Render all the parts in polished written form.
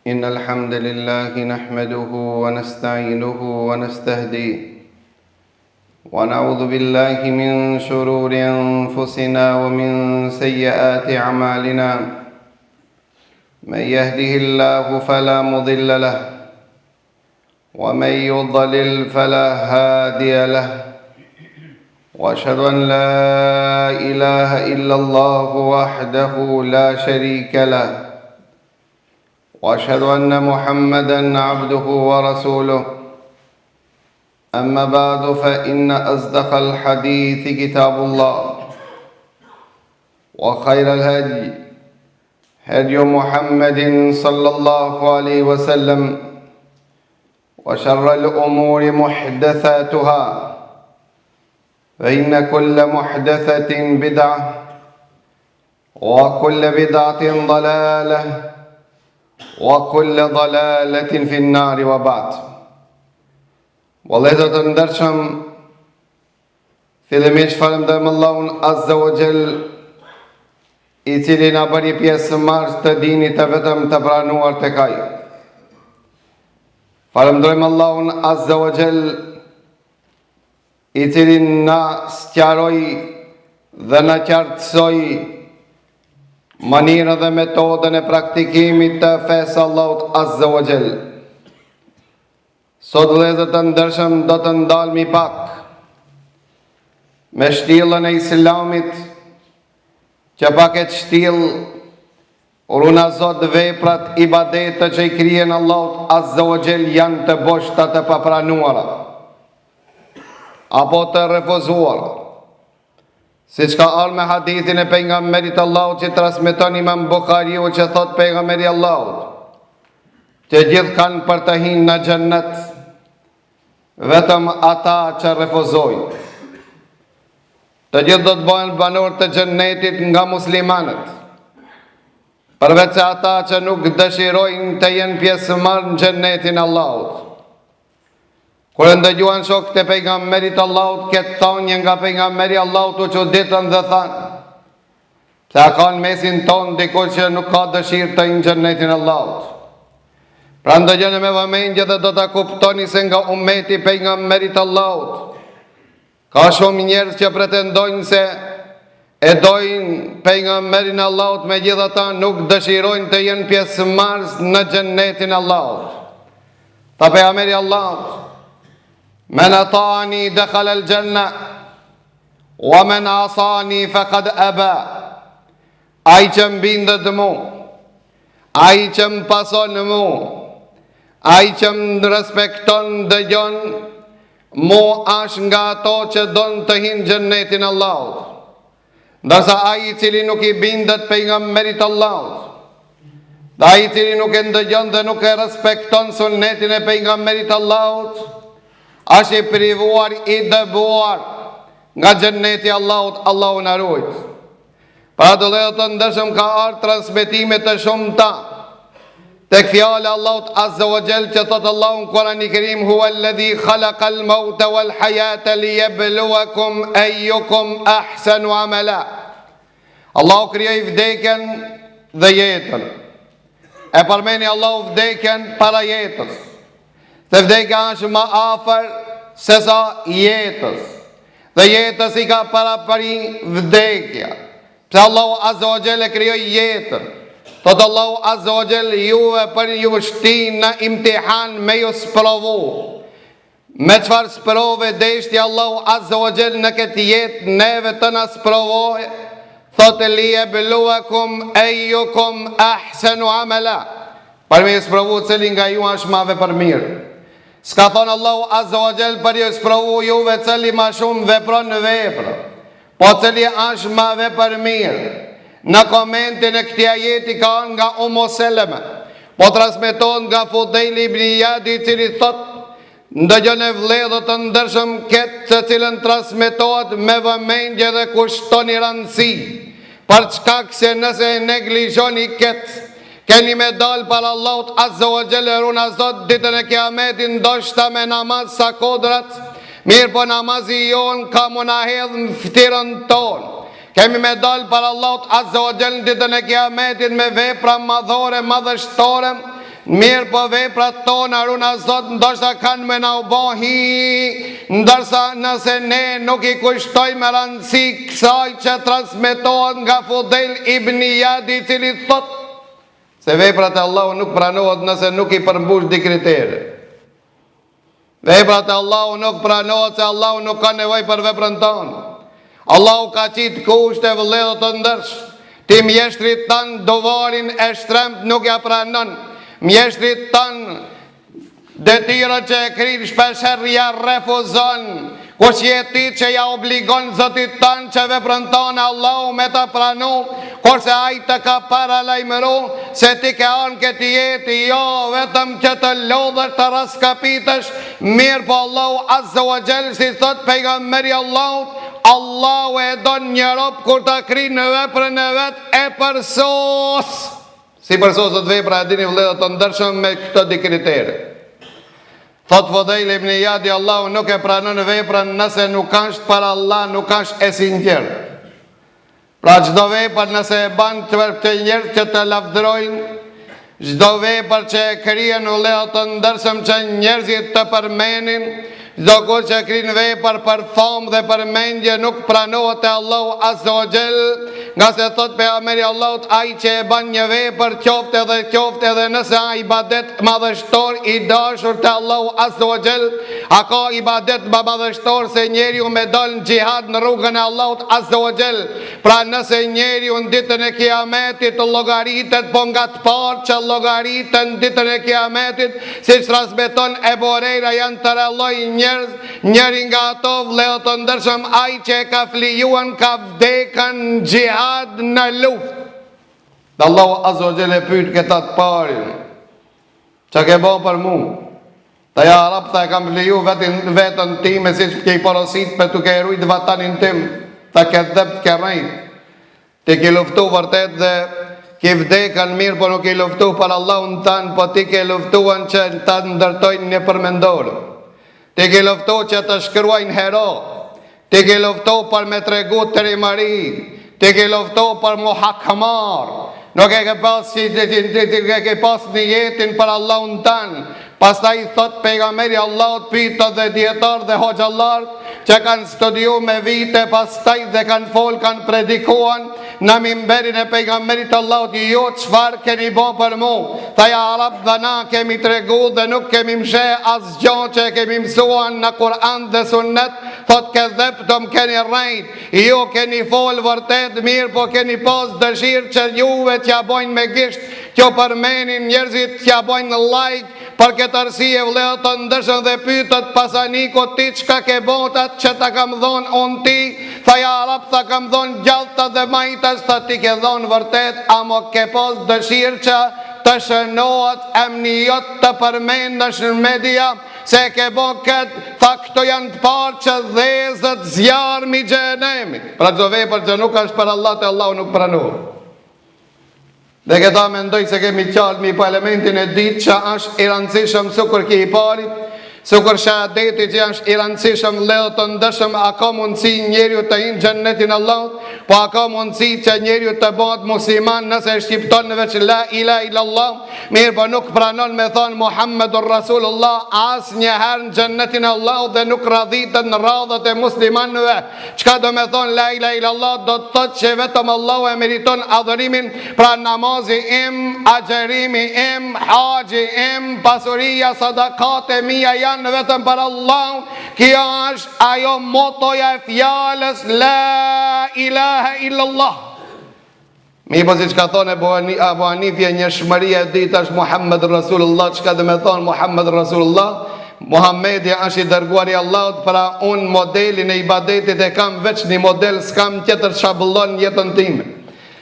إن الحمد لله نحمده ونستعينه ونستهديه ونعوذ بالله من شرور أنفسنا ومن سيئات أعمالنا من يهده الله فلا مضل له ومن يضلل فلا هادي له وأشهد أن لا إله إلا الله وحده لا شريك له وأشهد أن محمدًا عبده ورسوله أما بعد فإن أصدق الحديث كتاب الله وخير الهدي هدي محمد صلى الله عليه وسلم وشر الأمور محدثاتها فإن كل محدثة بدعة وكل بدعة ضلالة وكل ضلالة في النار وبعد. Vëllezër të ndershëm, fillimisht falënderojmë Allahun Azza wa Jall, i cili na bëri pjesëmarrës të dinit të vetëm të pranuar tek Ai. Falënderojmë Allahun Azza wa Jall, i cili na sqaroi dhe na qartësoi mënyrën dhe metodën e praktikimit të fesë Allahut Azza wa Jall. Sot vëllezër të ndershëm, do të ndalmi pak me shtillën e Islamit, që pak e shtill uruna Zot veprat ibadete që i krijen Allahut Azza wa Jall janë të boshta, të papranuara apo të refuzuara. Siç ka ardhur me hadithin e pejgamberit Allahut që transmeton Imam Buhariu, që thot pejgamberi Allahut, që gjithë kanë për të hinë në xhennet, vetëm ata që refuzojnë. Të gjithë do të bëhen banor të xhennetit nga muslimanët, përveç se ata që nuk dëshirojnë të jenë pjesëmarrë në xhennetin e Allahut. Kur e ndëgjuan shokët e pejgamberit Allahut këtë thonjë nga pejgamberi Allahut, u çuditën dhe thanë: "Pse ka në mesin ton dikush që nuk ka dëshirë të hyjë në xhennetin e Allahut?" Pra ndëgjoni me vëmendje dhe do ta kuptoni se nga ummeti pejgamberit Allahut ka shumë njerëz që pretendojnë se e dojnë pejgamberin e Allahut, megjithatë nuk dëshirojnë të jenë pjesëmarrës në xhennetin e Allahut. Ta pejgamberi Allahut: "Men atani dakhala al-janna wa men asani faqad aba." Ai që mbindet mu, ai që më pason mu, ai që më respekton dëgjon mu, është nga ato që don të hinë xhennetin e Allahut. Ndërsa ai i cili nuk i bindet pejgamberit Allahut, dhe ai i cili nuk e ndëgjon dhe nuk e respekton sunetin e pejgamberit Allahut, është i privuar, i dëbuar nga xhenneti i Allahut. Allahu na ruaj. Pra do të ndeshëm ka ardhur transmetime të shumta tek fjala e Allahut Azza wa Jall, që thot Allahu në Kur'anin e Kerim: "Huwa alladhi khalaqa al-mauta wal hayata liyabluwakum ayyukum ahsanu amala." Allahu krijoi vdekjen dhe jetën. E përmeni Allahu vdekjen para jetës, se vdekja është më afër se sa jetës, dhe jetës i ka parapari vdekja. Pse Allahu Azza wa Jall e krijoi jetën? Thot Allahu Azza wa Jall: "Juve për ju shtin në imtihan me ju sprovu." Me çfarë sprove deshti Allahu Azza wa Jall në këtë jetë neve të na sprovojë? Thot: "Liyabluwakum ayyukum ahsanu amala." Për me ju sprovu cili nga ju është ma vepër mirë. S'ka thonë Allahu Azza wa Jall për ju sprovu juve cili ma shumë vepron në vepra, po cili është ma vepër mirë. Në komentin e këtij ajeti ka nga Ummu Seleme, po transmeton nga Fudejli ibn Iyad, i cili thot: "Ndëgjoni vëllezër të ndershëm këtë të cilën transmetohet me vëmendje dhe kushtoni rëndësi, për shkak se nëse e neglizhoni këtë, keni me dalë para Allahut Azza wa Jall runa Zot ditën e Kiametit, ndoshta me namaz sa kodrat, mirë po namazi jon ka më na hedh në ftyrën tonë. Kemi me dalë para Allahut Azza wa Jall ditën e Kiametit me vepra madhore, madhështore, Mirë po veprat tona runa Zot ndoshta kanë me na u bohi, ndërsa nëse ne nuk i kushtojmë rëndësi kësaj që transmetohet nga Fudel ibn Iyadi, i cili thot se veprat e Allahu nuk pranohet nëse nuk i përmbush di kritere. Veprat e Allahu nuk pranohet se Allahu nuk ka nevojë për veprën tonë. Allahu ka qitë kushte vëllezër të ndërsh. Ti mjeshtrit tanë dovarin e shtremt nuk ja pranon. Mjeshtrit tanë detyra që e krinë shpesher ja refuzon. Kush je ti që ja obligon Zotit tanë që veprën tonë Allahu me ta pranu, kurse ai të ka paralajmëru se ti ke anë këti jeti, jo vetëm që të lodhër të raskapitësh, mirë po Allahu Azza wa Jall, si thot pejgamberi Allahut, Allahu e don një rob kur ta krinë në veprën e vet e përsos. Si përsosët vepra e dini vëllezër të ndershëm me këto di kritere. Thot Fudel ibn Iyadi, Allahu nuk e pranon veprën nëse nuk është për Allah, nuk është e sinqert. Pra çdo vepër nëse e ban të njerëz që të lavdërojnë, çdo vepër që e kryen vëllezër të ndershëm që njerëzit të përmenin, çdo kur që krijon vepër për famë dhe për mendje nuk pranohet te Allahu Azza wa Jall, nga se thot pejgamberi Allahut, ai që e ban një vepër qoftë edhe nëse ai ibadet madhështor i dashur te Allahu Azza wa Jall, a ka ibadet më madhështor se njeriu me dal në xhihad në rrugën e Allahut Azza wa Jall. Pra nëse njeriu në ditën e Kiametit llogaritet, po nga të parë që llogaritën ditën e Kiametit, siç transmeton Ebu Hurajra, janë të rralloj njerëz, njëri nga ato vëllezër të ndershëm, ai që e ka flijuan ka vdekën në xhihad në luftë. Dhe Allahu Azza wa Jalla pyet këta të parin, çka ke bën për mua? Ta ja Rab, ta e kam fliju vetën time, si që ke i porosit për të ke rujt vatanin tim, ta ke dhept ke rejt. Ti ke luftu vërtet dhe ke vdekën mirë, po nuk ke luftu për Allahun tanë, po ti ke luftuan që ta ndërtojnë një përmendorë. Ti ke luftu që të shkruajnë hero, ti ke luftu për me tregu të rimari, ti ke luftu për muhakmar, nuk e ke pas një jetin për Allahun tanë. Pastaj thot pejgamberi Allahut, pyetët dhe dietar dhe hoxhallar që kanë studiu me vite pastaj dhe kanë fol, kanë predikuan në mimberin e pejgamberit Allahut, jo çfarë keni bën për mua? Tha ja Rab, dhe na kemi tregu dhe nuk kemi mshe asgjë që kemi mësuar në Kur'an dhe Sunnet. Thot ke dheptëm, keni rrejt, jo keni fol vërtet mirë, po keni pas dëshirë që juve t'ja bojnë me gisht, që përmenin njerëzit t'ja bojnë like. Për këtë arsye vëllezër të ndershëm dhe pyetët pasaniku, ti çka ke botat që ta kam dhënë unë ti? Tha ja Rab, ta kam dhënë gjallta dhe majtas. Tha ti ke dhënë vërtet, ama ke pas dëshirë që të shënohet emnijot të përmendesh në media se ke bo këtë? Tha këto janë të parë që dhezët zjarmi xhenemit. Pra çdo vepër që nuk është për Allah, te Allahu nuk pranohet. Dhe këta mendoj se kemi qalmi po elementin e ditë që është i rëndësishëm sukur ki i parit, sukur shahadeti që është i rëndësishëm vëllezër të ndershëm, a ka mundësi njeriu të hinë xhennetin Allahut, po a ka mundësi që njeriu të bëhet musliman nëse shqipton në veç la ilaha illallah, mirë po nuk pranon me thonë Muhammedur Rasulullah, as njëherë në xhennetin Allahut dhe nuk radhitet në radhët e muslimanëve. Çka do me thonë la ilaha illallah? Do të thotë që vetëm Allahu e meriton adhurimin, pra namazi im, agjerimi im, haxhi im, pasuria, sadakate mia janë vetëm për Allah. Kjo është ajo motoja e fjalës la ilaha illallah. Mi po si që ka thonë Abu Hanifje, një shmëria e ditë është Muhammed Rasulullah. Që ka dhe me thonë Muhammed Rasulullah? Muhammedi është i dërguari Allahut, pra unë modelin e ibadetit e kam veç një model, s'kam tjetër shabullon jetën time.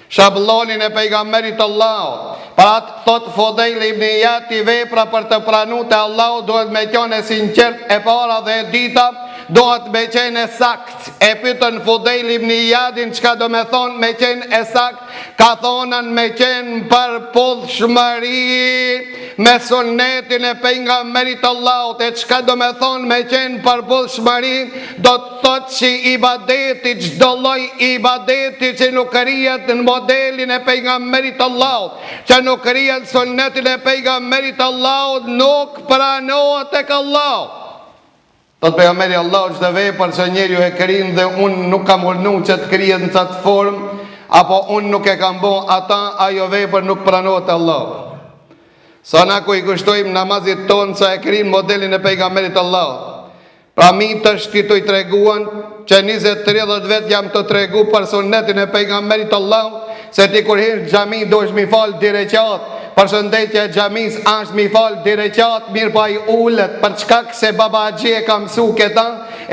Shabullonin e pejgamberit Allahut. Pra thot Fudel ibn Iyadi, vepra për të pranu të Allahut duhet me qenë e sinqert e para dhe e dita, dohet me qenë e sakt. E pyetën Fudejl ibn Iyadin çka do me thonë me qenë e sakt, ka thonën me qenë për pullshmëri me sunetin e pejgamberit Allahut. E çka do me thonë me qenë për pullshmëri, do të thotë që ibadeti, çdo lloj ibadeti që nuk krijet në modelin e pejgamberit Allahut, që nuk krijet sunetin e pejgamberit Allahut, nuk pranohet tek Allahu. Thot pejgamberi Allahu, çdo vepër që njeriu e krijën dhe unë nuk kam urnu që të krijet në atë formë, apo unë nuk e kam bo ata, ajo vepër nuk pranohet te Allahu. Sa na ku i kushtojmë namazit tonë që e krijën modelin e pejgamberit Allahut. Pra mi të shkitoj të reguan që 20-30 vet jam të tregu për sunetin e pejgamberit Allahut, se ti kur hirë xhami do është mi falë direqat, përshëndetje e xhamis është mi falë direqat, mirë pa i ullet, për çkak se baba Xhi e ka mësu këta,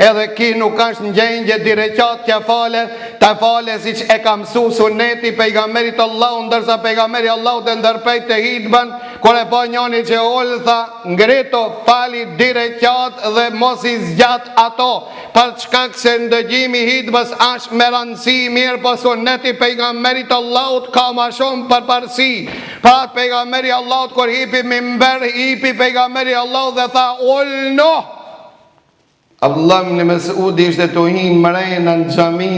edhe ki nuk është në gjendje direqat t'ja fale, ta fale si që e ka mësu suneti pejgamberit Allahut, ndërsa pejgamberi Allahut e ndërpejt të hidban, kur e pa njani që ullë, tha ngrito fali direqat dhe mos i zgjat ato, për çkak se ndëgjimi hidbës është me rëndësi, mirë po suneti pejgamberit Allahut ka ma shumë për parësi. Pra pejgamberi Allahut kur hipi mimber, hipi pejgamberi Allahut dhe tha ulno. Abdullah ibn Mesudi ishte të hinë mrejnë në xhami,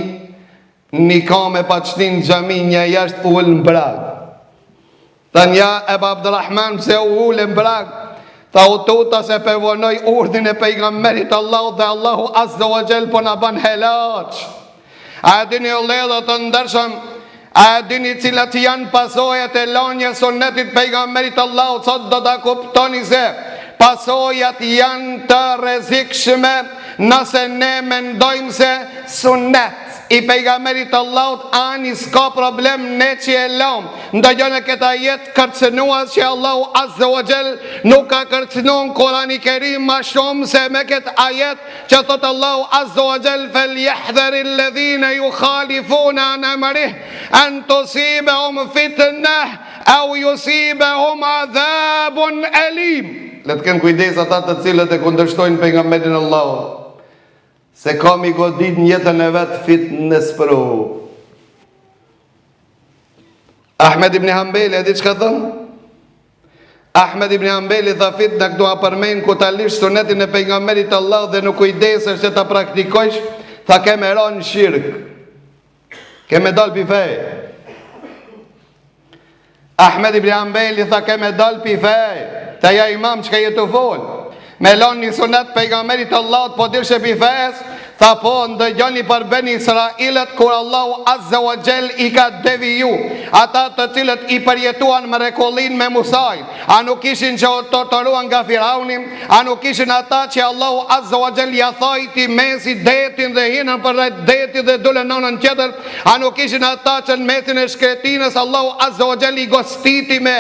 një kame pa qëtin xhami, një jashtë ullë në brag. Tha nja Eba Abdurrahman pse u ullë në brag, tha u tuta se përvonoj urdhin e pejgamberit Allahut dhe Allahu azza wa jall po na ban helaq. A dini o ledhët të ndërshëm, a dini cilat janë pasojat e lonje sunetit pejgamberit Allahut, sot do ta kuptoni se pasojat janë të rrezikshme nëse ne mendojmë se sunet i pejgamberit Allahut ani s'ka problem ne që e lom. Ndëgjon e këta jetë kërcënuas që Allahu azza wa jall nuk ka kërcënuar Kurani i Kerim ma shumë se me këtë ajet që thot Allahu azza wa jall falyahdhari alladhina yukhalifuna an amrih an tusibahum fitnah au yusibahum adhabun alim. Le të kenë kujdes ata të cilët e kundërshtojnë pejgamberin Allahut, se kam i godit në jetën e vetë fitness për u. Ahmed ibn Hanbeli, e di që ka thëmë? Ahmed ibn Hanbeli tha fitna këtu a përmen ku ta lish sunetin e pejgamberit Allah dhe nuk kujdesesh që ta praktikojsh, tha keme ranë shirk, keme dal pi fej. Ahmed ibn Hanbeli tha keme dal pi fej, ta ja imam që ka jetu folë. Me lanë një sunet pejgamberit Allahut po dirshe pi fejës, tha po ndëgjoni për Beni Israilet kur Allahu azza wa jall i ka deviju ata të cilët i përjetuan mrekullin me Musajn, a nuk ishin që torturuan nga Firaunim, a nuk ishin ata që Allahu azza wa jall ja thojti mesi detin dhe hinën për rreth detit dhe dule nënën tjetër, a nuk ishin ata që në mesin e shkretinës Allahu azza wa jall i gostiti me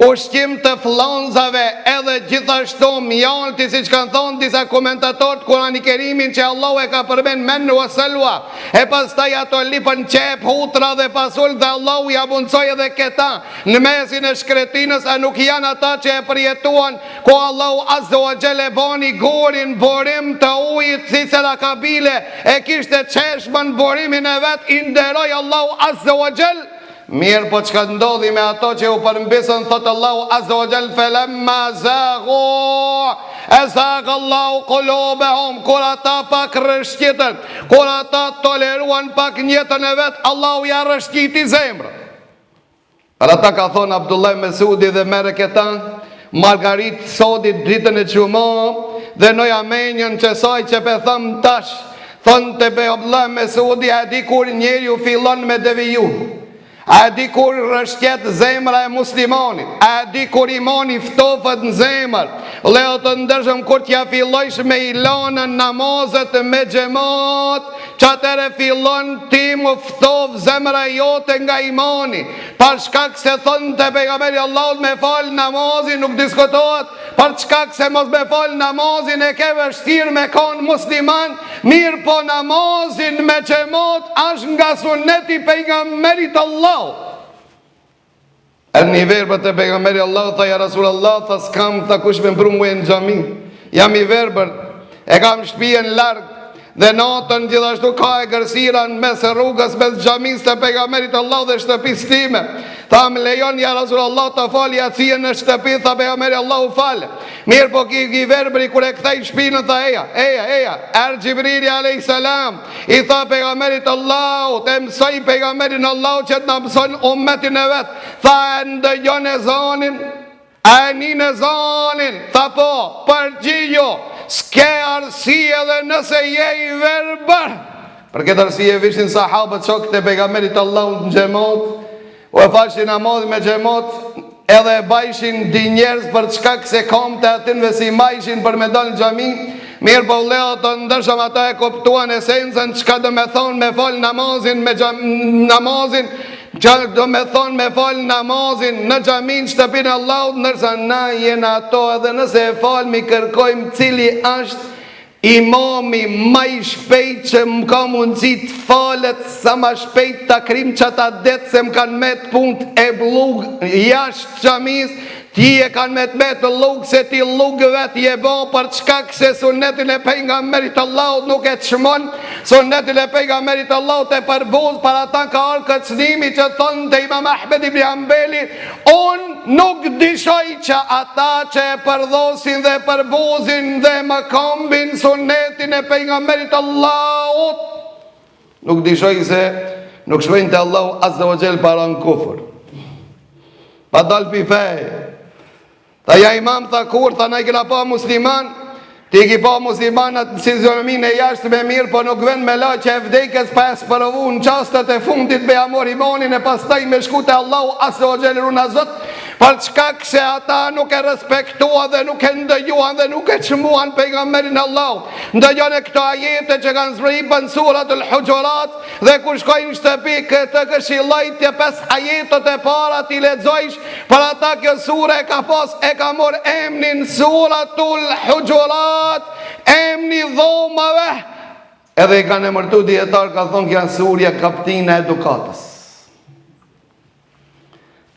ushqim të flonzave, edhe gjithashtu mjalti, si që kanë thonë disa komentatorët Kurani Kerimin që Allahu e ka përmen mennu o selva, e pas taj ato lipën qep, hutra dhe pasull dhe Allahu ja bundsoj edhe këta në mesin e shkretinës, a nuk janë ata që e përjetuan ku Allahu azza wa jall e boni gorin borim të ujit si se la kabile e kishte qeshmën borimin e vet, inderoj Allahu azza wa jall. Mirë po që ka ndodhi me ato që u përmbisën, thotë Allahu azza wa jall felemma zaghu e zagë Allahu kulubehum, kur ata pak rëshqitën, kur ata toleruan pak njetën e vetë, Allahu ja rëshqiti zemrë. Për ata ka thonë Abdullah Mesudi dhe mere këta Margarit Sodit dritën e qumo dhe noja menjën që saj që pe thëmë tash, thonë të be Abdullah Mesudi, a di kur njeri u fillon me deviju, a di kur rëshqet zemra e muslimonit, a di kur imani ftofët në zemër, leo të ndërshëm kur t'ja fillojsh me ilonën namazet me xhamat, që atëre fillon ti mu ftof zemra jote nga imani, për shkak se thonë të pejgamberi Allahut me fal namazin nuk diskutohet, për shkak se mos me fal namazin e ke vështirë me konë musliman, mirë po namazin me xhamat është nga suneti pejgamberit Allah. E një verbër të pejgamberi Allah, tha ja Rasul Allah, tha s'kam, tha kush me mbru muë në gjami, jam i verbër, e kam shpijen largë, Dhe natën gjithashtu ka e gërsira në mes rrugës, mes xhamisë të pejgamberit Allah dhe shtëpisë time. Tha, më lejon ja Rasulullah të fal jacije në shtëpi, tha pejgamberi Allah u fal. Mirë po ki verbri kur e kthej shpinën, tha eja. Gjibrili alayhis salam i tha pejgamberit Allah, të mësoj pejgamberin Allah që të na mëson ummetin e vet. Tha, ndëgjon ezanin? A e një ezanin? Tha po, përgjigjo, s'ke arsye dhe nëse je i verbër. Për këtë arsye vishin sahabët shokët e pejgamberit Allah në xhamat, u e falshin namaz me xhamat, edhe e bajshin di njerëz për çka se komte atinve si majshin për me dalë në xhami. Mirë po vëllezër të ndërshëm, ata e kuptuan esencën çka do me thonë me fal namazin që do me thonë me falë namazin në xhamin shtëpinë Allahut, nërsa na jena ato edhe nëse e falë mi kërkojmë cili është imami ma i shpejt që më ka mundësi të falet sa ma shpejt të krim që ata detë se më kanë met punt e blug jashtë xhamis. Ti e kanë me të lugë se ti lugë vetë je bo për çkak se sunetin e pejgamberit Allahut nuk e çmon, sunetin e pejgamberit Allahut e përbuz. Para ta ka arë këcnimi që thonë të Imam Ahmed ibn Hanbali, unë nuk dishoj që ata që e përdhosin dhe përbuzin dhe më kombin sunetin e pejgamberit Allahut, nuk dishoj se nuk shvejnë të Allahu azza wa jall para në kufër, pa dalë pi feje. Tha ja imam, tha kur, tha na i kena pa musliman, ti ki pa muslimanat në fizionomin e jashtë me mirë, po nuk ven me la që e vdekës pa e spërovu në qastet e fundit me amor imanin e pastaj me shku të Allahu asë o gjelëru në zotë, për çkak se ata nuk e respektua dhe nuk e ndëgjuan dhe nuk e çmuan pejgamberin Allahu. Ndëgjon e këto ajete që kanë zbripën suratul Hujurat, dhe kur shkojnë në shtëpi këtë këshillojtje 5 ajetet e para ti lexojsh, për ata kjo sure e ka mor emnin suratul Hujurat, emni dhomave, edhe i kanë emërtu dietar, ka thonë kjo janë surja kaptina edukatës.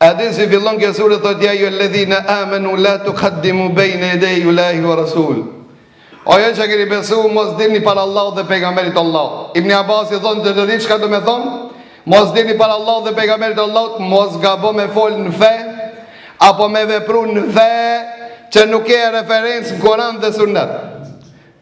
Hadisi fillon kjo sure thot ja ju alladhina amanu la tuqaddimu bayna yaday Allahi wa rasul. O ju që keni besu mos dilni para Allahut dhe pejgamberit Allah. Ibn Abbas i thonë të di çka do me thonë, mos dilni para Allahut dhe pejgamberit Allahut, mos gabo me fol në fe apo me vepru në fe që nuk e referencë në Koran dhe Sunet.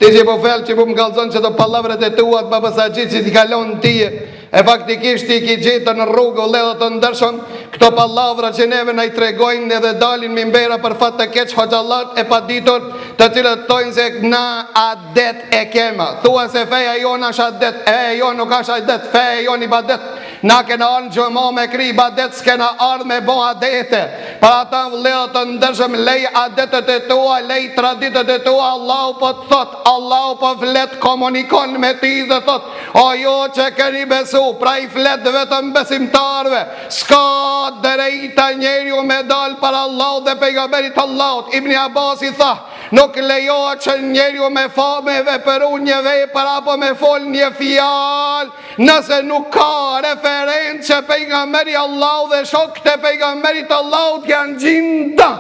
Ti që po fel që po më kallzon që do pallavrat e tua të babasaqit që ti kalon tije, e faktikisht ti ki gjetë në rrugë vëllezër të ndershëm, këto pallavra që neve na i tregojnë edhe dalin minbera për fat të keq hoxhallat e paditur, të cilët thonë se na adet e kema. Thua se feja jon është adet, jo nuk është adet, feja jon ibadet. Na kena ardhë gjëma me kri ibadet, s'kena ardhë me bo adete. Para ata vëllezër të ndershëm, lej adetet e tua, lej traditet e tua, Allahu po të thot, Allahu po flet, komunikon me ti dhe thot, o jo që keni besu, pra i flet vetëm besimtarve, s'ka drejta njeriu me dal para Allahut dhe pejgamberit Allahut. Ibn Abbas i tha, nuk lejohet që njeriu me vepëru një vepër apo me fol një fjalë nëse nuk ka referencë që pejgamberi Allahut dhe shokët e pejgamberit Allahut janë gjinda.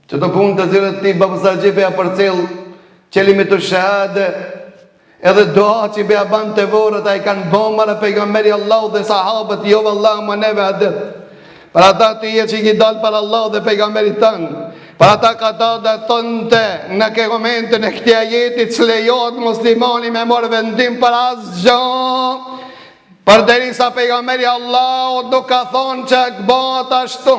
Që të punë të cilët ti babasaqip e përcel qelimi të shahade, edhe doa që beja ban të vorët, a i kanë bomara pejgamberi Allahut dhe sahabët, jo vëllah më neve adet. Për ata të je që i dalë për Allah dhe pejgamberit tanë, për ata ka ta dhe thonte në ke momentën e këtja jetit që lejot muslimani me morë vendim për asë gjë, për derisa pejgamberi Allahut nuk ka thonë që këbat ashtu.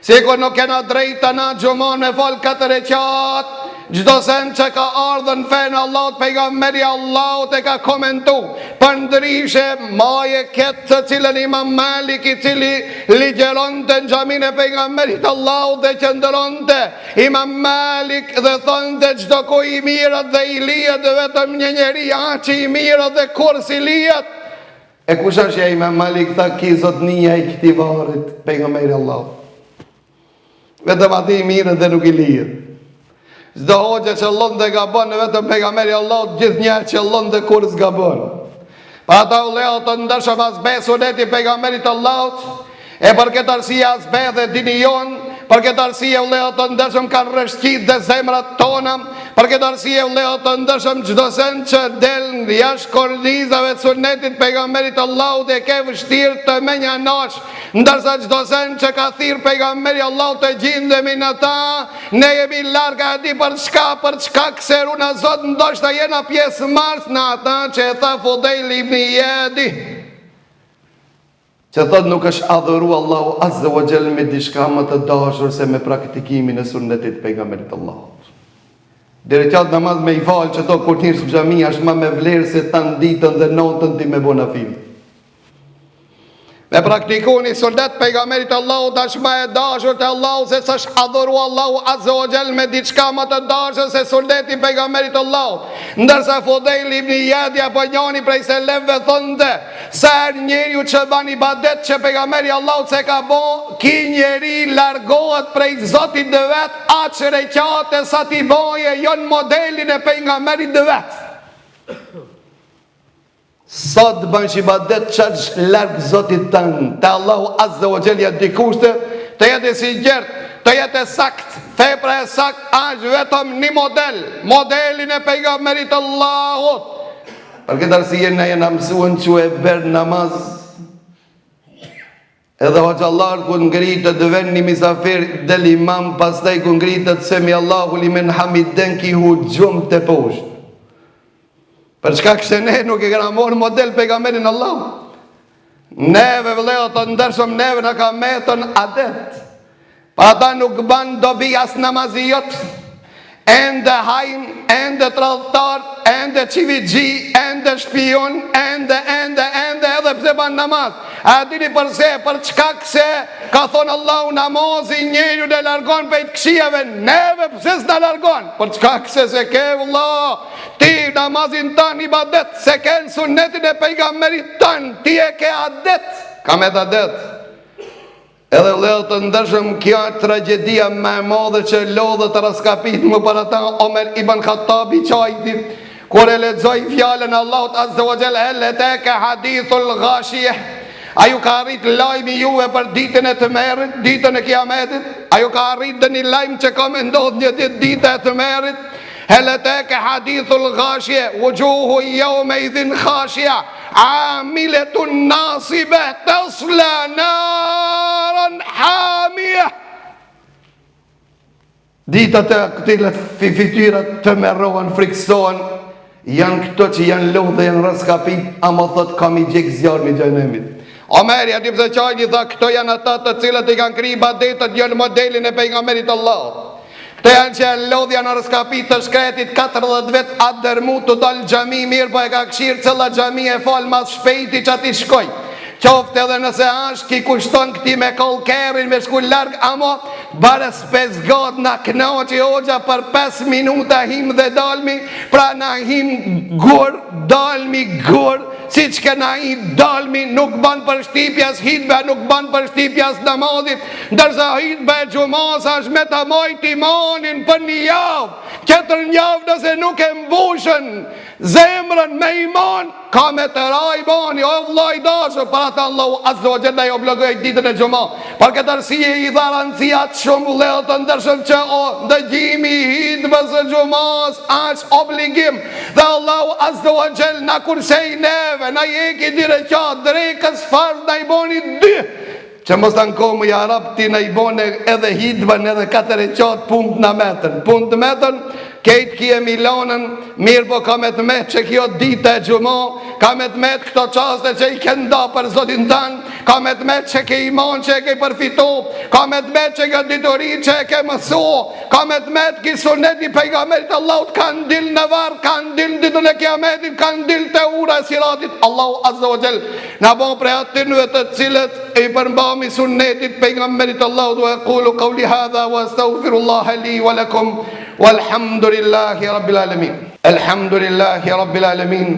Sikur nuk kena drejta na gjumon me fol 4 rekat, gjdo sen që ka ardhën fenë Allahut, pejgamberi Allahut e ka komentu. Për ndryshe, maje ketë të cilën Imam Malik, i cili ligjeronte në xhamin e pejgamberit Allahut dhe qëndëronte Imam Malik dhe thonte gjdo ku i mirët dhe i lijet dhe vetëm një njeri që i mirët dhe kur si lijet. E kush është ja Imam Malik, tha ki zotnia i këtij varrit, pejgamberi Allahut. Vetëm ati i mirët dhe nuk i lijet. Zdo hoqë që lënë dhe gabon, vetëm pejgamberi Allahut gjithë një që lënë dhe kur s'gabon. Pa ata u leo të ndërshëm asbe suneti pejgamberit Allahut, e për këtë arsye asbe dhe dini jonë, për këtë arsye u leo të ndërshëm kanë rëshqit dhe zemrat tona, Për këtë arsye vëllezër të ndershëm, çdo sen që del jashtë kornizave të sunetit pejgamberit Allahut e ke vështirë të menjanosh, ndërsa çdo sen që ka thirr pejgamberi Allahut të gjindemi në ta, ne jemi larg atij për çka kseruna Zot, ndoshta jena pjesëmarrës në ata që e tha Fudejl ibn Iyadi, që thot nuk është adhuru Allahu Azza wa Jall me diçka më të dashur se me praktikimin e sunetit pejgamberit Allahut. Dere qatë namaz me I falë që to kur t'nirë së gjami është ma me vlerë se tanë ditën dhe notën ti me bona filë. Me praktikuni sunet pejgamberit Allahu është ma e dashur të Allahu se s'është adhuru Allahu Azza wa Jall me diçka më të dashur se suneti pejgamberit Allahu. Ndërsa Fudejl ibn Iyadi apo njëri prej selefëve thonte sa njeriu që ban ibadet që pejgamberi Allahu se ka bo, ki njeri largohet prej Zotit dhe vet, aq rekate sa ti boje jon modelin e pejgamberit dhe vet. Sot bën ibadet çaj larg Zotit tan, te Allahu Azza wa Jall ja dikushte, të jetë sinqert, të jetë sakt, tepra e sakt është vetëm një modelin e pejgamberit Allahut. Për këtë arsye ne jena mësuar që e bërë namaz, edhe hoxhallar ku ngritet dhe vjen një misafir del imam, pastaj ku ngritet semi Allahu limen hamiden ki hujum të poshtë. Për çka kështë ne nuk e kena morë model pejgamberin Allah. Neve vëllezër të ndershëm, neve në ka metën adet. Pa ata nuk ban dobi as namazijot, ende hajn, ende tradhtar, ende qivigji, ende shpion, ende edhe pse ban namaz. A dini përse, për çka këse ka thonë Allahu namazin njeriu në largon për të këshijave, neve pse s'na largon? Për çka këse se ke vëlla, ti namazin tan ibadet, se ke në sunetin e pejgamberit tan, ti e ke adet, kam e adet. Edhe vëllezër të ndershëm, kjo është tragjedia më e madhe që lodhet të raskapit më para ta Omer ibn Khattabi qajti, kur e lexoi fjalën e Allahut Azza wa Jall, "Ataka hadithul ghashiyah", a ju ka arrit lajmi juve për ditën e tmerrit, ditën e kiametit? A ju ka arrit dhe një lajm që ka me ndodh një ditë e tmerrit? Ataka hadithul ghashiyah, wujuhu yawma idhin khashiyah, amiletun nasibah tasla naran hamiyah. Ditët e këtilet fytyrat të merrohen, friksohen, janë këto që janë lodhë, janë raskapit, ama thot kam I gjek zjarmi xhenemit. Omeri aty pse qajni tha, këto janë ata të cilët I kanë kri ibadetet, janë modelin e pejgamberit Allah. Këto janë që janë lodhë, janë raskapit të shkretit 40 vet atë dërmu të dalë xhami mirë, po e ka këshirë cëlla xhami e falë mas shpejti që ati shkoj. Qofte edhe nëse ashtë ki kushton këti me kolkerin, me shku larg, amo bare s'pezgot na knoqi hoxha për 5 minuta him dhe dalmi, pra na him gur, dalmi gur, si që këna I dalmi nuk ban për shtipjas hitbe, nuk ban për shtipjas namazit, ndërsa hitbe e gjumas është me të mojt imanin për një javë, ketër një javë nëse nuk e mbushën zemrën me iman, ka me të ra imani, o vllai dashur, para të Allahu Azza wa Jalla I obligoi ditën e xuma. Për këtë arsye I dha rëndësia shumë vëllezër të ndershëm që ndëgjimi I hitbës së xumas është obligim dhe Allahu Azza wa Jalla na kursej neve, na jeki direkat drekës farz na I boni 2. Që mos të nkomë I Arab ti na I bone edhe hitbën edhe 4 rekat punë në metën. Punë të metën, kejtë kje Milanën, mirë po ka me të metë që kjo dita e gjumo, ka me të metë këto qaste që I kenda për Zotin tanë, ka me të metë që ke iman që e ke përfitu, ka me të metë që ke ditori që e ke mësu, ka me të metë ki suneti pejgamberit Allahut kanë dil në varë, kanë dil në ditën e kiametit, kanë dil të ura e siratit. Allahu Azza wa Jall na bon prej atinve të cilët I përmbami sunnetit pejgamberit Allahut. Wa aqulu qawli hadha wa astaghfirullaha li wa lakum walhamdulillahi rabbil alamin. Alhamdulillahi rabbil alamin.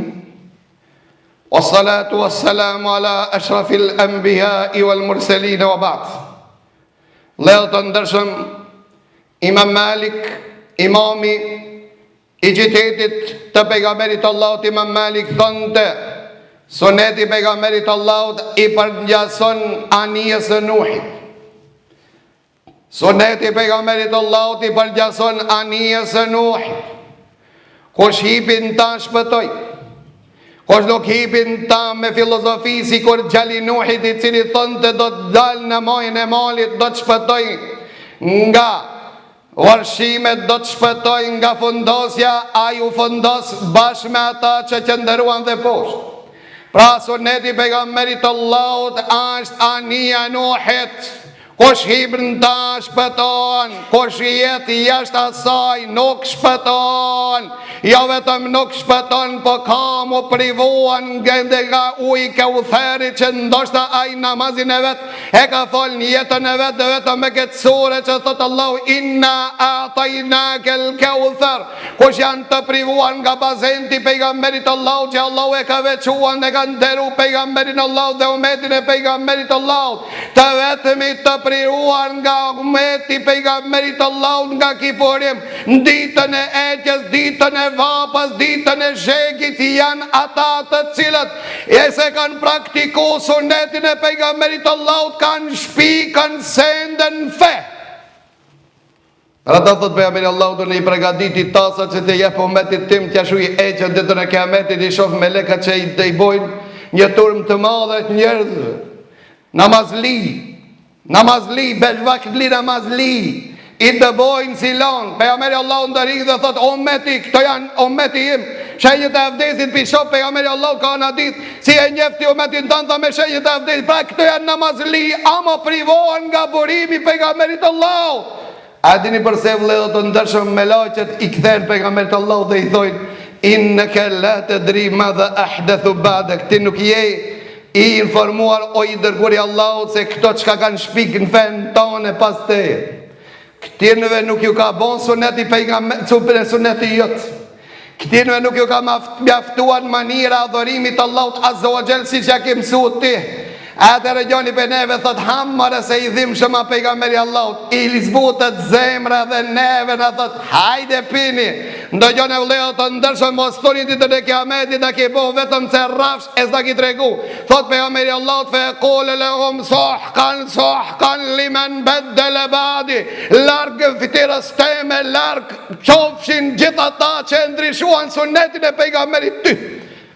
Wassalatu wassalamu ala ashrafil anbiya'i wal mursalin wa ba'd. Vëllezër të ndershëm, Imam Malik, imami I qytetit të pejgamberit Allahut, Imam Malik thonte, suneti pejgamberit Allahut I përngjason anijes së Nuhit. Suneti pejgamberit Allahut I përngjason anijes së Nuhit. Kush hipin ta shpëtoj. Kush nuk hipin ta me filozofi si kur Gjali Nuhit i cili thonte do të dalë në majën e malit, do të shpëtoj nga varshimet, do të shpëtoj nga fundosja, a ju fundos bashkë me ata që qëndëruan dhe poshtë. Pra suneti pejgamberit Allahut është anija e Nuhit. Kush hipën ta shpëton, kush jet jashtë asaj nuk shpëton. Jo vetëm nuk shpëton, po ka mu privuan nga uji Kautheri që ndoshta ai namazin e vet e ka fol në jetën e vet dhe vetëm me këtë sure që thot Allahu inna a'tainaka al-Kauther. Kush janë të privuan nga bazenti pejgamberit Allahut që Allahu e ka veçuan dhe ka nderu pejgamberin Allahut dhe umetin e pejgamberit Allahut, të vetëmi të privuar nga umeti pejgamberit Allahut nga kipurim, ditën e eqës, ditën e vapës, ditën e zhegit, janë ata të cilët e se kanë praktiku sunetin e pejgamberit Allahut, kanë shpi, kanë sendën fe. Rata thot pejgamberi Allahut në i pregaditi tasat që të jep umetit tim t'ja shuj eqën ditën e kiametit, i shoh melekat që i bojnë një turm të madhe të njerëzve. Namazli, belvakli namazli, i të bojnë silon. Pejgamberi Allahut ndërhik dhe thot ummeti, këto janë ummeti im. Shenjët e vdesit pishop pejgamberi Allahut ka në ditë, si e njefti ummetin tonë me shenjët e vdesit. Pra këto janë namazli, ama privohen nga burimi pejgamberit Allahut. A dini përse vëllezër të ndershëm me laqet i kthehen pejgamberit Allahut dhe i thojnë innaka la tadri madha ahdathu ba'dak, ti nuk je i informuar o i dërguari i Allahut se këto çka kanë shpik në fen tonë pas teje. Këtinëve nuk ju ka bon suneti pejgamberit, suneti jot. Këtinëve nuk ju ka mjaftuar manira adhurimit Allahut azza wa jall siç ja ke mësuar ti. Atë regjoni për neve thot hammare se i dhim shëma pejgamberi Allahut, i lisbutët zemra dhe neve në thot hajde pini. Ndo gjone vleo të ndërshëm mos thoni ditën e kiametit a ki po vetëm se rafsh e s'da ki tregu. Thot pejgamberi Allahut fe kole lehum sohkan limen beddele badi. Largë fitirës teme, largë qofshin gjitha ta që ndryshuan sunetin e pejgamberit ty.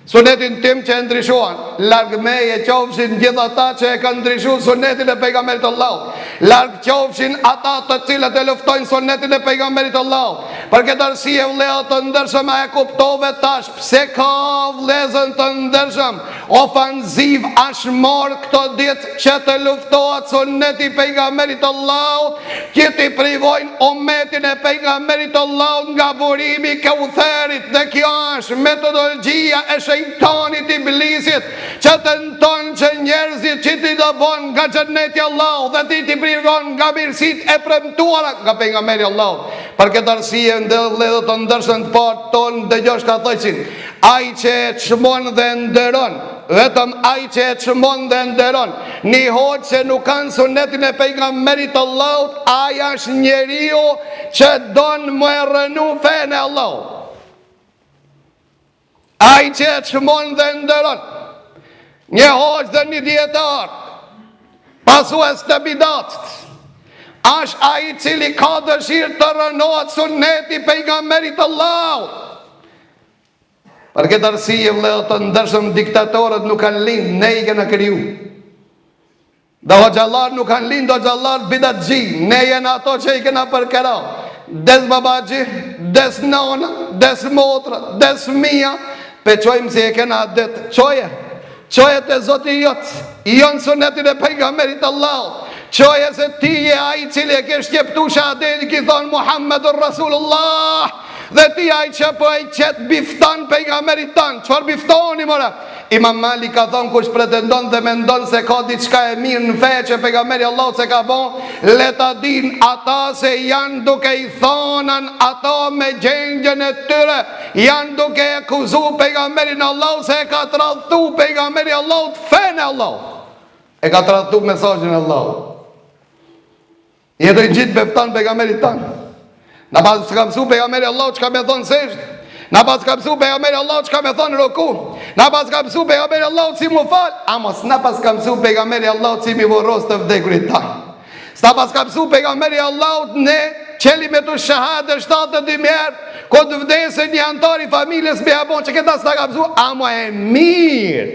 Sunetin tim që e ndryshuan, largë meje qofshin gjitha ta që e kanë ndryshu sunetin e pejgamberit Allahut. Largë qofshin ata të cilët e luftojnë sunetin e pejgamberit Allahut. Për këtë arsye vëllezër të ndershëm e kuptove tash pse ka vëllezër të ndershëm ofanziv ashmor këto ditë që të luftohet suneti i pejgamberit Allahut, që të privojnë ummetin e pejgamberit Allahut nga burimi Kautherit. Dhe kjo është metodologjia e shejtanit iblisit që tenton që njerëzit që ti do bon nga xheneti Allahu dhe ti privon nga mirësit e premtuara nga pejgamberi Allahu. Për këtë arsye vëllezër të ndershëm të parë tonë dëgjosh ka thënë ai që e çmon dhe nderon, vetëm ai që e çmon dhe nderon një hoqë që nuk kanë sunetin e pejgamberit Allahut, ai është njeriu që don më e rënu fen e Allahut. Ai që e çmon dhe nderon një hoqë dhe një dietar pasues të bidatit, është ai cili ka dëshirë të rënohet suneti pejgamberit Allahut. Për këtë arsye vëllezër të ndershëm diktatorët nuk kanë lind, ne i kena kriju. Dhe hoxhallar nuk kanë lind, hoxhallar bidatxhi, ne jena ato që i kena përkera. Des babaxhi, des nona, des motra, des fëmia, pe qojmë si e kena det, qoje të zoti jot, jon sunetin e pejgamberit Allahut. Qoje se ti je ai cili e ke shqeptu shahadetin, ki thonë Muhammedur Rasulullah, dhe ti ai që po e qet bifton pejgamberit tanë. Çfarë biftoni mora? Imam Malik ka thonë kush pretendon dhe mendon se ka diçka e mirë në fe që pejgamberi Allahut se ka bon, le ta din ata se janë duke i thonën ato me gjendjen e tyre, janë duke e akuzu pejgamberin Allahut se e ka tradhtu pejgamberi Allahut fen e Allahut, e ka tradhtu mesazhin e Allahut. Jetoj gjithë beftan pejgamberit tanë. Na pas ka mësu pejgamberi Allahut çka më thon sejd. Na pas ka mësu pejgamberi Allahut çka më thon ruku. Na pas ka mësu pejgamberi Allahut si mu fal, ama s'na pas ka mësu pejgamberi Allahut si mi vorros të vdekurit tanë. S'na pas ka mësu pejgamberi Allahut ne qeli me të shahadë 72 herë, ko të vdesë një antar i familjes me habon që këta s'ta ka mësu, ama e mirë.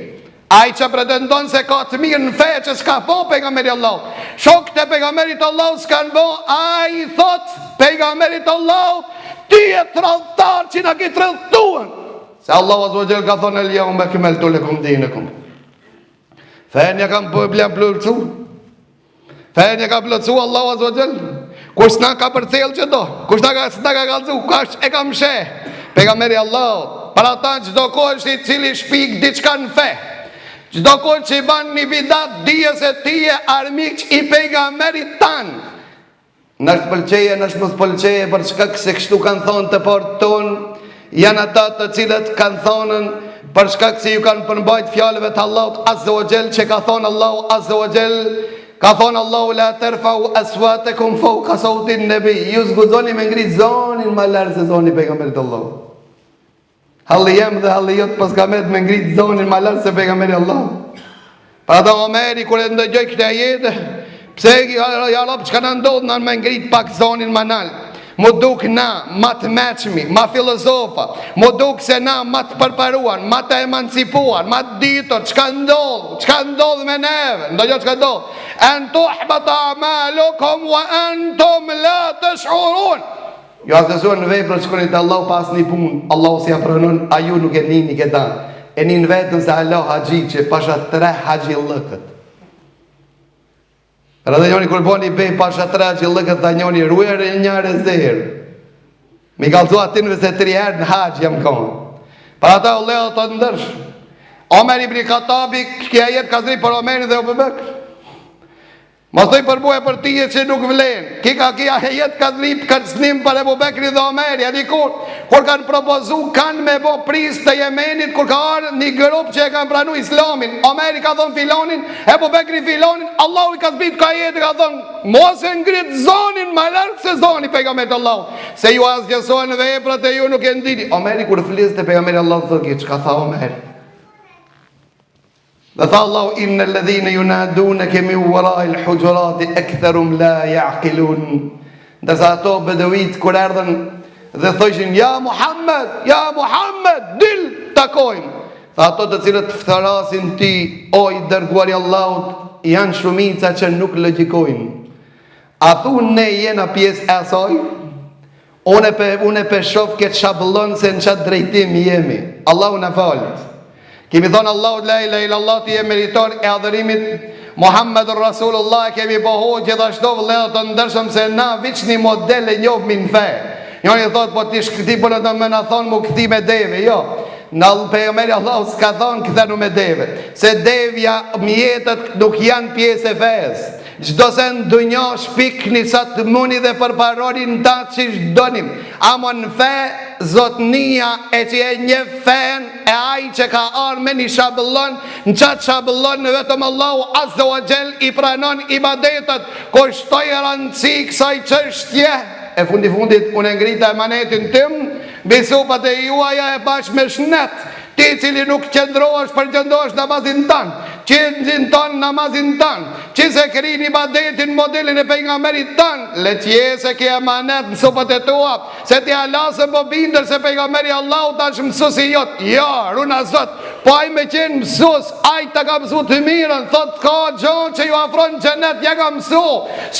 Ai që pretendon se ka të mirë në fe që s'ka po pejgamberi Allah. Shokët e pejgamberit Allah s'kan bo, ai thot pejgamberit Allah, ti e tradhtar që na ke tradhtuar. Se Allah azza wa jall ka thonë el yawma akmaltu lakum dinakum. Fenja kam plotsu. Fenja ka plotsu Allah azza wa jall. Kush na ka përcjell çdo? Kush na ka kallzu? Kush e ka mshë? Pejgamberi Allah. Para ta çdo kush i cili shpik diçka në fe. Çdo kush që i ban një bidat, dije se ti je armiq i pejgamberit tan. Nësh pëlqeje, nësh mos pëlqeje, për shkak se kështu kanë thonë të portë tonë, janë ata të cilët kanë thonën për shkak se ju kanë përmbajt fjalëve të Allahut azza wa jall, që ka thonë Allahu azza wa jall, ka thonë Allahu la tarfa'u aswatakum fawqa sawti an-nabi, ju zguzoni me ngrit zonin më lart se zoni pejgamberit Allahut. Halli jem dhe halli jot pas kamet me ngrit zonin më lart se pejgamberi Allahut. Pra do Omeri kur e ndëgjoj këtë jetë, pse ja rob çka na ndodh na me ngrit pak zonin më lart. Mu duk na ma të meqmi, ma filozofa, mu duk se na ma të përparuan, ma të emancipuan, ma të ditur, qka ndodh me neve, ndo jo qka ndodh, entu hbata amalukum wa entum la të shurun. Jo asësuar në vepër shkonit Allah pas një pun, Allah si apranon, a ju nuk e njini këta, e njën vetën se Allah haji që pasha 3 haji lëkët. Rëdhe njoni kur boni bej pasha 3 që lëkët dhe njoni ruer e njërë e zërë. Mi kalzu atinve se 3 herë në haqë jam konë. Para ta u leo të ndërsh. Omer ibn Khattabi, kja jetë ka zri për Omeri dhe Abu Bekr. Mos doj përbuje për tije që nuk vlen. Kja jetë ka zri për snim për Abu Bekri dhe Omeri. A dikur, kur kanë propozu, kanë me bo pris të Jemenit, kur ka arë një grup që e kanë pranu islamin. Omeri ka thonë filonin, Abu Bekri filonin, Allahu i ka zbit ka jetë, ka thonë, mos e ngrit zonin ma larkë se zoni pejgamberit Allahu. Se ju asgjësojnë dhe eprat e ju nuk e ndini. Omeri kur flisë të pejgamberit Allahu, thërki, që ka tha Omeri? Dhe tha Allahu, inna alladhina yunadunaka min wara'il hujurati aktharum la ya'qilun. Ndërsa ato bedewit kur erdhen dhe thoshin ja Muhammed, dil takojmë. Tha ato të cilët ftarasin ti, o i dërguari Allahut, janë shumica që nuk logjikojnë. A thunë ne jena pjesë e asaj? Une pe shof këtë shabëllon se në qatë drejtim jemi. Allahu në falë. Kemi thonë Allahu la ilaha illallah, ti e meritor e adhërimit, Muhammedur Rasulullah, kemi boho gjithashtu vëllezër të ndërshëm se na veç një model e njohmi në fe. Njëri thot po ti shkëti po në të më na thonë mu këti me deve, jo. Në pejgamberi Allahu s'ka thonë këthenu me deve, se devja mjetët nuk janë pjesë e fesë. Gjdo se në dunjo shpikni sa të muni dhe përparonin ta që shdonim. Amo në fe, zotnia e që e një fen e aj që ka arë me një shabëllon, në qatë shabëllon në vetëm Allahu azza wa jall i pranon ibadetet, ko shtoj rëndësi kësaj qështje. E fundit, unë ngrita emanetin tim, bisupat e juaja e bash me shnet, ti cili nuk qëndrohesh për qëndrohesh namazin tanë, qëndin tanë namazin tanë, që se kri një badetin modelin e pejgamberit tanë, le qje se ki emanet në supat e tua, se ti alasën po bindër se pejgamberi Allah ta është mësus i jotë, ja, runa zot, po aj me qenë mësus, aj ta ka mësu të mirën, thot ka gjonë që ju afron qenet, ja ka mësu,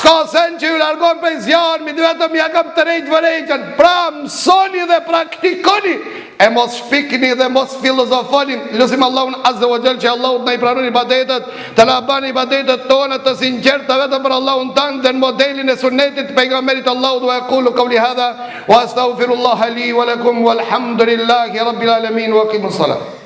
s'ka sen që ju largon për zjarë, mi vetëm ja kam të rejtë vërejqen, pra mësoni dhe praktikoni, e mos shpikni dhe mos filozofoni. Lusim Allahun azza wa jall që Allahu na i pranon ibadetet, të na bani ibadetet tona të sinqerta vetëm për Allahun tan dhe në modelin e sunetit të pejgamberit Allahut. Wa aqulu qawli hadha wa astaghfirullaha li wa lakum walhamdulillahi rabbil alamin wa aqimus salat.